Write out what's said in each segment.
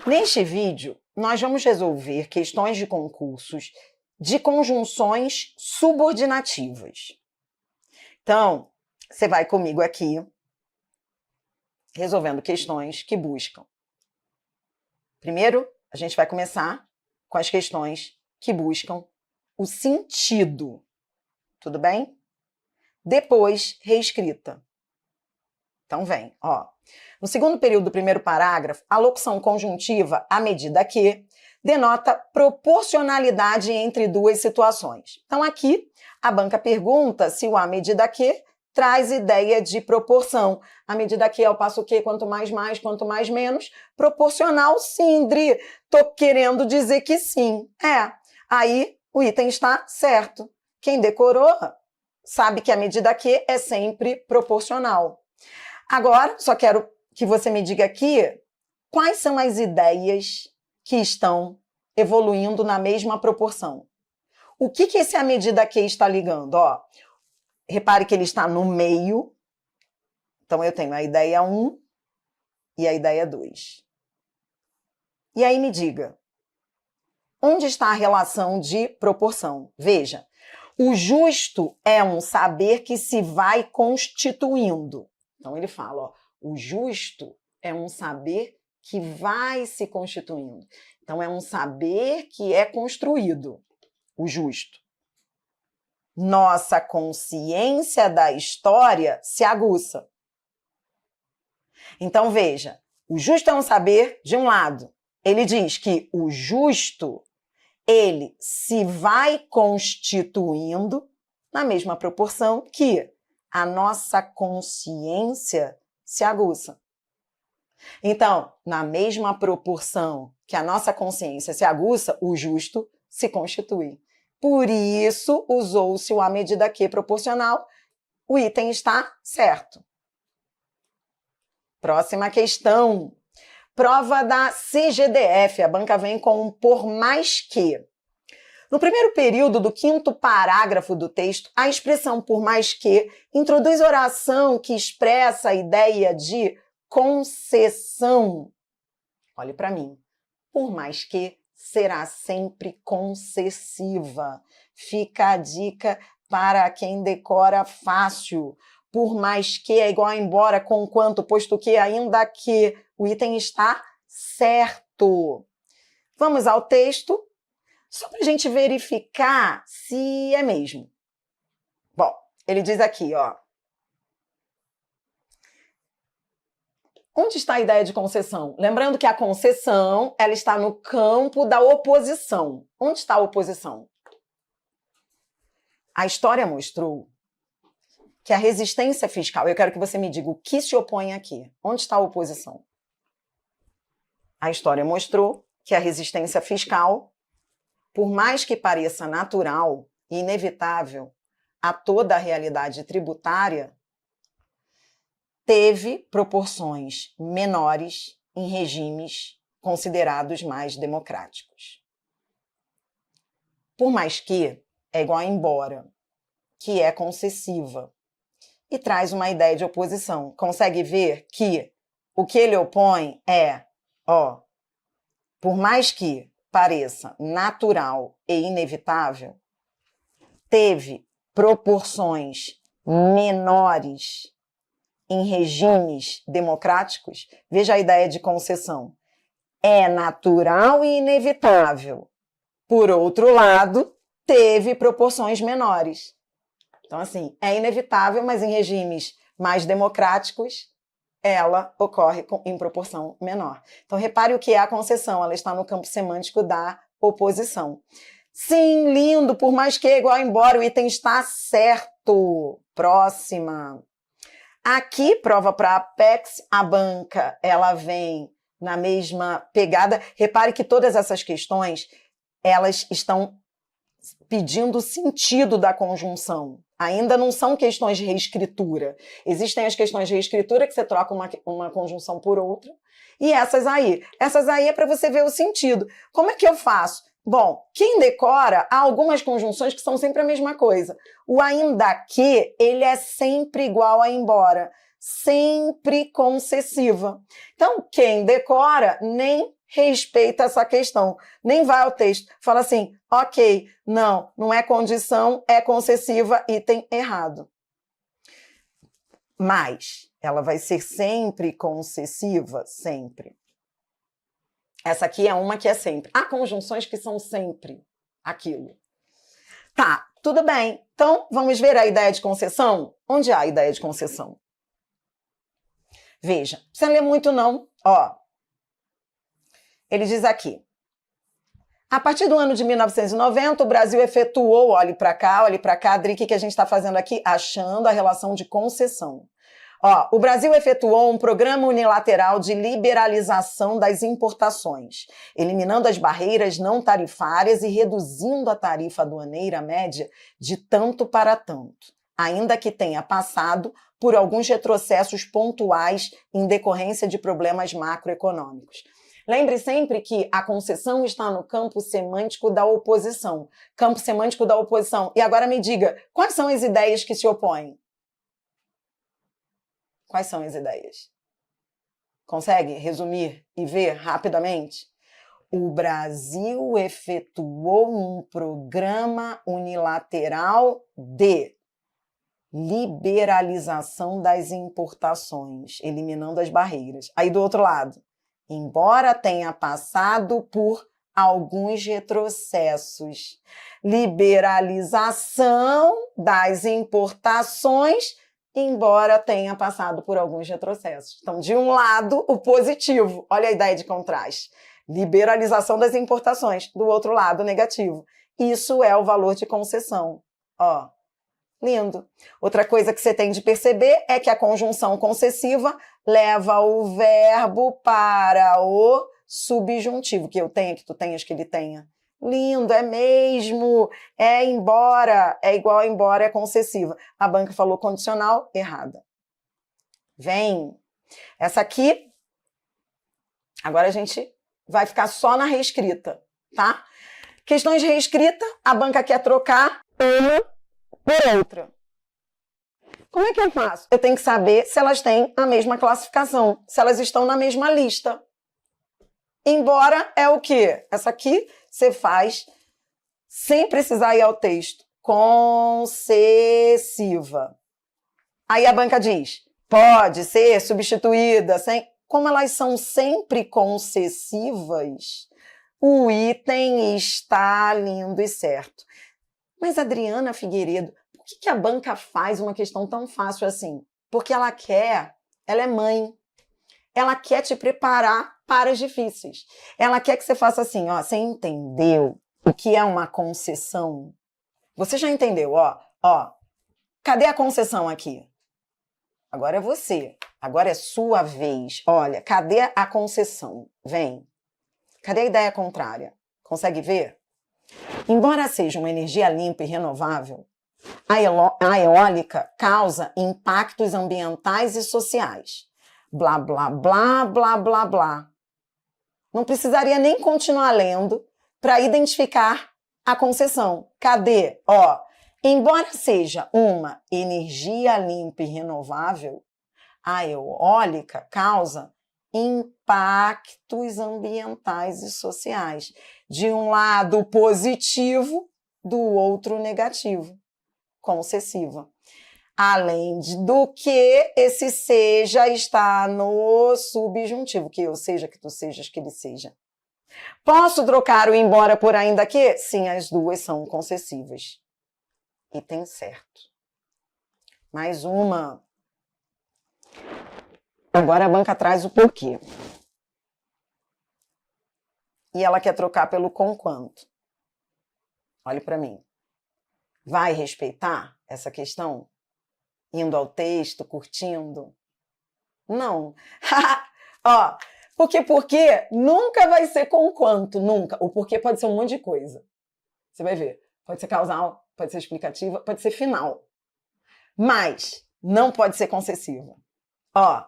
Neste vídeo, nós vamos resolver questões de concursos de conjunções subordinativas. Então, você vai comigo aqui, resolvendo questões que buscam. Primeiro, a gente vai começar com as questões que buscam o sentido. Tudo bem? Depois, reescrita. Então, vem, ó. No segundo período do primeiro parágrafo, a locução conjuntiva à medida que denota proporcionalidade entre duas situações. Então, aqui, a banca pergunta se o à medida que traz ideia de proporção. À medida que é o passo que, quanto mais, quanto mais, menos. Proporcional, sim, Dri. Tô querendo dizer que sim. Aí o item está certo. Quem decorou sabe que a medida que é sempre proporcional. Agora, só quero que você me diga aqui quais são as ideias que estão evoluindo na mesma proporção. O que esse à medida que está ligando? Ó, repare que ele está no meio. Então, eu tenho a ideia 1 e a ideia 2. E aí me diga, onde está a relação de proporção? Veja, o justo é um saber que se vai constituindo. Então, ele fala, ó, o justo é um saber que vai se constituindo. Então, é um saber que é construído, o justo. Nossa consciência da história se aguça. Então, veja, o justo é um saber, de um lado, ele diz que o justo, ele se vai constituindo na mesma proporção que a nossa consciência se aguça. Então, na mesma proporção que a nossa consciência se aguça, o justo se constitui. Por isso, usou-se o à medida que proporcional. O item está certo. Próxima questão. Prova da CGDF. A banca vem com um por mais que. No primeiro período do 5º parágrafo do texto, a expressão por mais que introduz oração que expressa a ideia de concessão. Olhe para mim. Por mais que será sempre concessiva. Fica a dica para quem decora fácil. Por mais que é igual a embora, com quanto, posto que, ainda que. O item está certo. Vamos ao texto, só para a gente verificar se é mesmo. Bom, ele diz aqui, ó. Onde está a ideia de concessão? Lembrando que a concessão, ela está no campo da oposição. Onde está a oposição? A história mostrou que a resistência fiscal... Eu quero que você me diga o que se opõe aqui. Onde está a oposição? A história mostrou que a resistência fiscal, por mais que pareça natural e inevitável a toda a realidade tributária, teve proporções menores em regimes considerados mais democráticos. Por mais que é igual a embora, que é concessiva, e traz uma ideia de oposição. Consegue ver que o que ele opõe é, ó, por mais que pareça natural e inevitável, teve proporções menores em regimes democráticos. Veja a ideia de concessão. É natural e inevitável. Por outro lado, teve proporções menores. Então, assim, é inevitável, mas em regimes mais democráticos, ela ocorre em proporção menor. Então, repare o que é a concessão. Ela está no campo semântico da oposição. Sim, lindo, por mais que é igual a embora, o item está certo. Próxima. Aqui, prova para a Apex, a banca, ela vem na mesma pegada. Repare que todas essas questões, elas estão pedindo o sentido da conjunção. Ainda não são questões de reescritura. Existem as questões de reescritura que você troca uma conjunção por outra. E essas aí é para você ver o sentido. Como é que eu faço? Bom, quem decora, há algumas conjunções que são sempre a mesma coisa. O ainda que, ele é sempre igual a embora. Sempre concessiva. Então, quem decora nem respeita essa questão. Nem vai ao texto. Fala assim, ok, não é condição, é concessiva, item errado. Mas ela vai ser sempre concessiva? Sempre. Essa aqui é uma que é sempre. Há conjunções que são sempre aquilo. Tá, tudo bem. Então, vamos ver a ideia de concessão? Onde há a ideia de concessão? Veja, não precisa ler muito não. Ó, ele diz aqui. A partir do ano de 1990, o Brasil efetuou, olhe para cá, Adri, o que a gente está fazendo aqui? Achando a relação de concessão. Ó, o Brasil efetuou um programa unilateral de liberalização das importações, eliminando as barreiras não tarifárias e reduzindo a tarifa aduaneira média de tanto para tanto, ainda que tenha passado por alguns retrocessos pontuais em decorrência de problemas macroeconômicos. Lembre sempre que a concessão está no campo semântico da oposição. Campo semântico da oposição. E agora me diga, quais são as ideias que se opõem? Quais são as ideias? Consegue resumir e ver rapidamente? O Brasil efetuou um programa unilateral de liberalização das importações, eliminando as barreiras. Aí do outro lado, embora tenha passado por alguns retrocessos, liberalização das importações, embora tenha passado por alguns retrocessos. Então, de um lado, o positivo. Olha a ideia de contraste. Liberalização das importações. Do outro lado, o negativo. Isso é o valor de concessão. Ó, lindo. Outra coisa que você tem de perceber é que a conjunção concessiva leva o verbo para o subjuntivo. Que eu tenha, que tu tenhas, que ele tenha. Lindo, é mesmo, é embora, é igual a embora, é concessiva. A banca falou condicional, errada. Vem. Essa aqui, agora a gente vai ficar só na reescrita, tá? Questões de reescrita, a banca quer trocar uma por outra. Como é que eu faço? Eu tenho que saber se elas têm a mesma classificação, se elas estão na mesma lista. Embora é o quê? Essa aqui você faz sem precisar ir ao texto. Concessiva. Aí a banca diz, pode ser substituída sem... Como elas são sempre concessivas, o item está lindo e certo. Mas, Adriana Figueiredo, por que a banca faz uma questão tão fácil assim? Porque ela é mãe. Ela quer te preparar para as difíceis. Ela quer que você faça assim, ó, você entendeu o que é uma concessão? Você já entendeu, ó, cadê a concessão aqui? Agora é você, agora é sua vez. Olha, cadê a concessão? Vem. Cadê a ideia contrária? Consegue ver? Embora seja uma energia limpa e renovável, a eólica causa impactos ambientais e sociais. Blá, blá, blá, blá, blá, blá. Não precisaria nem continuar lendo para identificar a concessão. Cadê? Ó, embora seja uma energia limpa e renovável, a eólica causa impactos ambientais e sociais. De um lado positivo, do outro negativo. Concessiva. Além do que esse seja está no subjuntivo, que eu seja, que tu sejas, que ele seja. Posso trocar o embora por ainda que? Sim, as duas são concessivas. Item certo. Mais uma. Agora a banca traz o porquê. E ela quer trocar pelo conquanto. Olhe para mim. Vai respeitar essa questão? Indo ao texto, curtindo? Não. Ó, porque nunca vai ser conquanto, nunca. O porquê pode ser um monte de coisa. Você vai ver. Pode ser causal, pode ser explicativa, pode ser final. Mas não pode ser concessiva. Ó,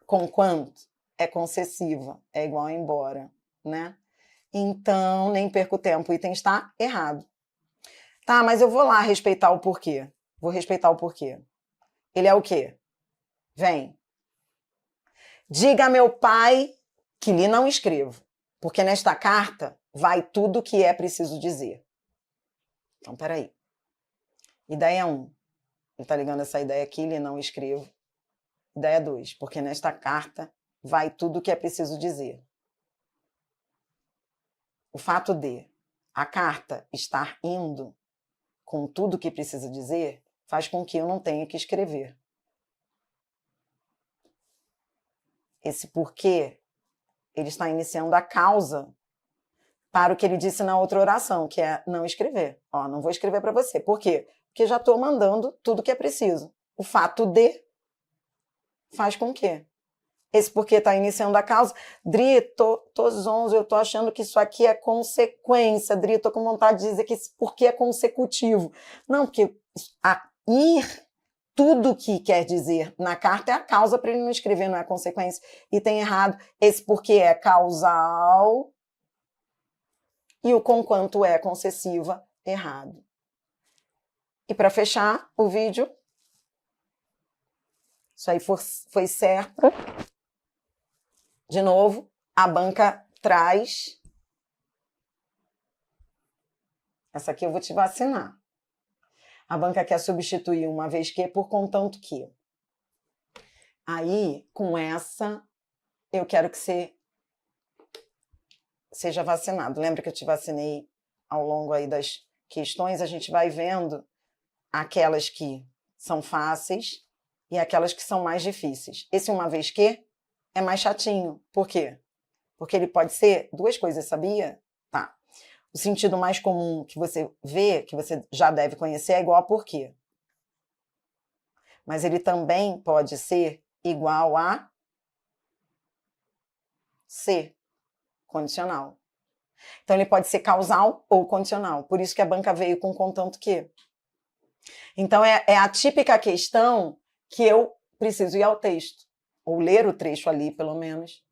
conquanto é concessiva, é igual a embora, né? Então, nem perco tempo, o item está errado. Tá, mas eu vou lá respeitar o porquê. Vou respeitar o porquê. Ele é o quê? Vem. Diga a meu pai que lhe não escrevo, porque nesta carta vai tudo o que é preciso dizer. Então, peraí. Ideia 1. Ele está ligando essa ideia aqui, lhe não escrevo. Ideia 2. Porque nesta carta vai tudo o que é preciso dizer. O fato de a carta estar indo com tudo o que precisa dizer faz com que eu não tenha que escrever. Esse porquê, ele está iniciando a causa para o que ele disse na outra oração, que é não escrever. Ó, não vou escrever para você. Por quê? Porque já estou mandando tudo o que é preciso. O fato de faz com que esse porquê está iniciando a causa. Dri, tô zonzo, eu tô achando que isso aqui é consequência. Dri, tô com vontade de dizer que esse porquê é consecutivo. Não, porque tudo que quer dizer na carta é a causa para ele não escrever, não é a consequência. E tem errado. Esse porquê é causal e o conquanto é concessiva, errado. E para fechar o vídeo, isso aí foi certo. De novo, a banca traz. Essa aqui eu vou te vacinar. A banca quer substituir uma vez que por contanto que. Aí, com essa, eu quero que você seja vacinado. Lembra que eu te vacinei ao longo aí das questões? A gente vai vendo aquelas que são fáceis e aquelas que são mais difíceis. Esse uma vez que é mais chatinho. Por quê? Porque ele pode ser duas coisas, sabia? Tá. O sentido mais comum que você vê, que você já deve conhecer, é igual a por quê. Mas ele também pode ser igual a ser, condicional. Então ele pode ser causal ou condicional. Por isso que a banca veio com contanto que. Então é a típica questão que eu preciso ir ao texto, ou ler o trecho ali, pelo menos,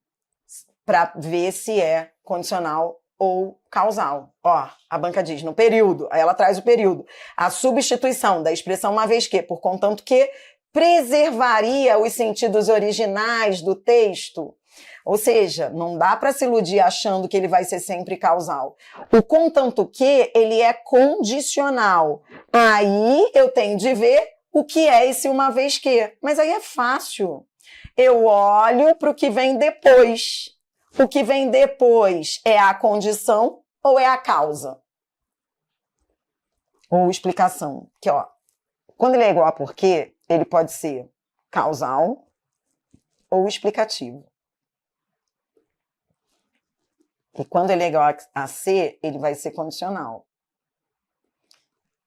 para ver se é condicional ou causal. Ó, a banca diz, no período, aí ela traz o período, a substituição da expressão uma vez que, por contanto que, preservaria os sentidos originais do texto. Ou seja, não dá para se iludir achando que ele vai ser sempre causal. O contanto que, ele é condicional. Aí eu tenho de ver o que é esse uma vez que. Mas aí é fácil. Eu olho para o que vem depois. O que vem depois é a condição ou é a causa? Ou explicação. Que, ó, quando ele é igual a porquê, ele pode ser causal ou explicativo. E quando ele é igual a ser, ele vai ser condicional.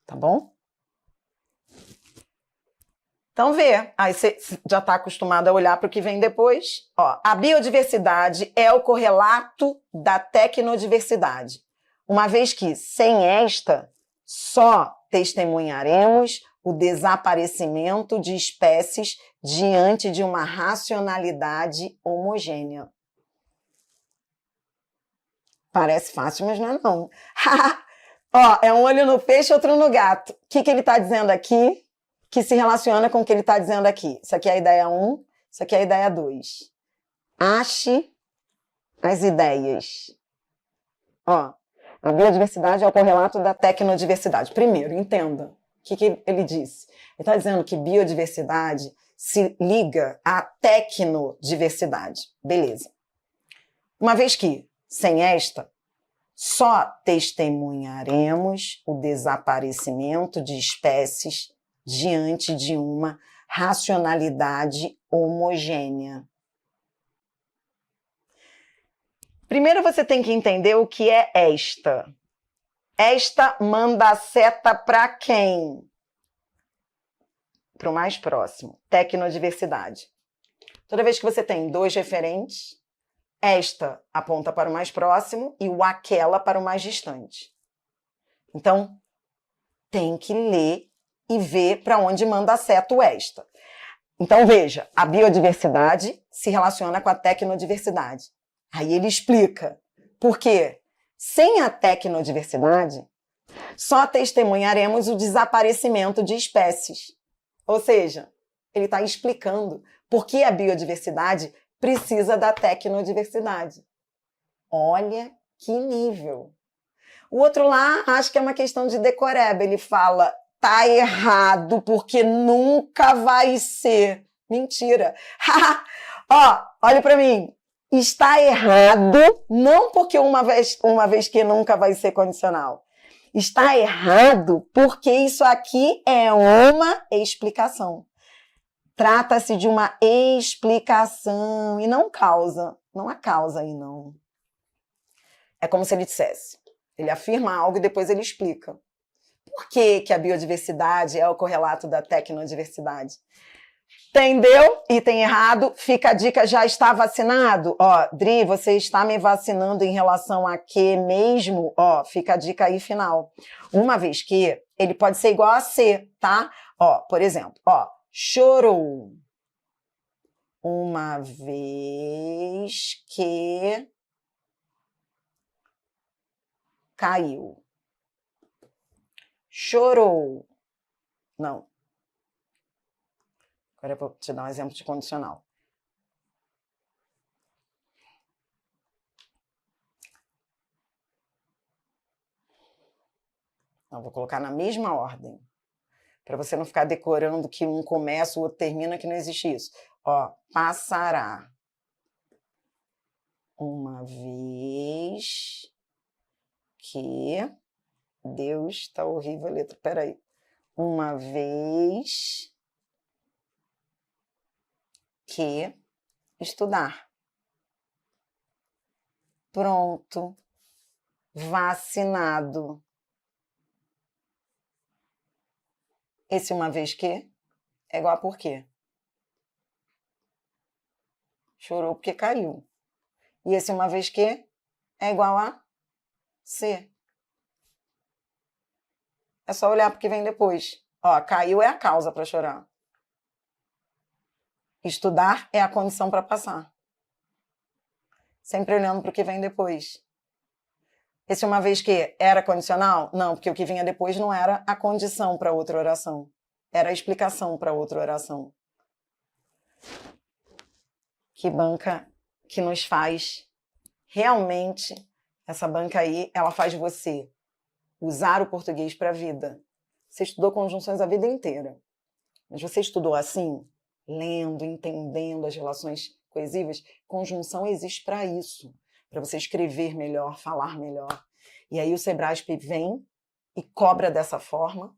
Tá bom? Então vê, aí você já está acostumado a olhar para o que vem depois. Ó, a biodiversidade é o correlato da tecnodiversidade, uma vez que, sem esta, só testemunharemos o desaparecimento de espécies diante de uma racionalidade homogênea. Parece fácil, mas não é não. Ó, é um olho no peixe, outro no gato. O que ele está dizendo aqui? Que se relaciona com o que ele está dizendo aqui. Isso aqui é a ideia 1, isso aqui é a ideia 2. Ache as ideias. Ó, a biodiversidade é o correlato da tecnodiversidade. Primeiro, entenda o que ele disse. Ele está dizendo que biodiversidade se liga à tecnodiversidade. Beleza. Uma vez que, sem esta, só testemunharemos o desaparecimento de espécies diante de uma racionalidade homogênea. Primeiro você tem que entender o que é esta. Esta manda a seta para quem? Para o mais próximo. Tecnodiversidade. Toda vez que você tem dois referentes, esta aponta para o mais próximo e o aquela para o mais distante. Então, tem que ler e ver para onde manda a seta o esta. Então, veja, a biodiversidade se relaciona com a tecnodiversidade. Aí ele explica por quê. Sem a tecnodiversidade, só testemunharemos o desaparecimento de espécies. Ou seja, ele está explicando por que a biodiversidade precisa da tecnodiversidade. Olha que nível. O outro lá, acho que é uma questão de decoreba. Ele fala, tá errado, porque nunca vai ser. Mentira. Ó, olha para mim. Está errado, não porque uma vez que nunca vai ser condicional. Está errado porque isso aqui é uma explicação. Trata-se de uma explicação e não causa. Não há causa aí, não. É como se ele dissesse. Ele afirma algo e depois ele explica. Por que que a biodiversidade é o correlato da tecnodiversidade? Entendeu? Item errado. Fica a dica, já está vacinado? Ó, Dri, você está me vacinando em relação a quê mesmo? Ó, fica a dica aí final. Uma vez que ele pode ser igual a C, tá? Ó, por exemplo, ó, chorou. Uma vez que caiu. Chorou. Não. Agora eu vou te dar um exemplo de condicional. Não, vou colocar na mesma ordem. Para você não ficar decorando que um começa, o outro termina, que não existe isso. Ó, passará. Uma vez que... Deus, tá horrível a letra. Peraí. Uma vez que estudar. Pronto. Vacinado. Esse uma vez que é igual a por quê? Chorou porque caiu. E esse uma vez que é igual a C. É só olhar para o que vem depois. Ó, caiu é a causa para chorar. Estudar é a condição para passar. Sempre olhando para o que vem depois. Esse uma vez que era condicional? Não, porque o que vinha depois não era a condição para outra oração. Era a explicação para outra oração. Que banca que nos faz realmente, essa banca aí, ela faz você usar o português para a vida. Você estudou conjunções a vida inteira. Mas você estudou assim, lendo, entendendo as relações coesivas? Conjunção existe para isso. Para você escrever melhor, falar melhor. E aí o Sebrasp vem e cobra dessa forma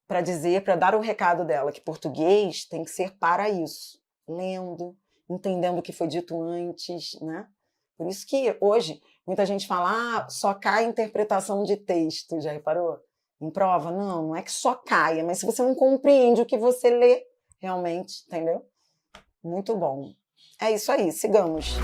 para dizer, para dar o recado dela, que português tem que ser para isso. Lendo, entendendo o que foi dito antes, né? Por isso que hoje muita gente fala, só cai interpretação de texto, já reparou? Em prova, não é que só caia, mas se você não compreende o que você lê, realmente, entendeu? Muito bom. É isso aí, sigamos.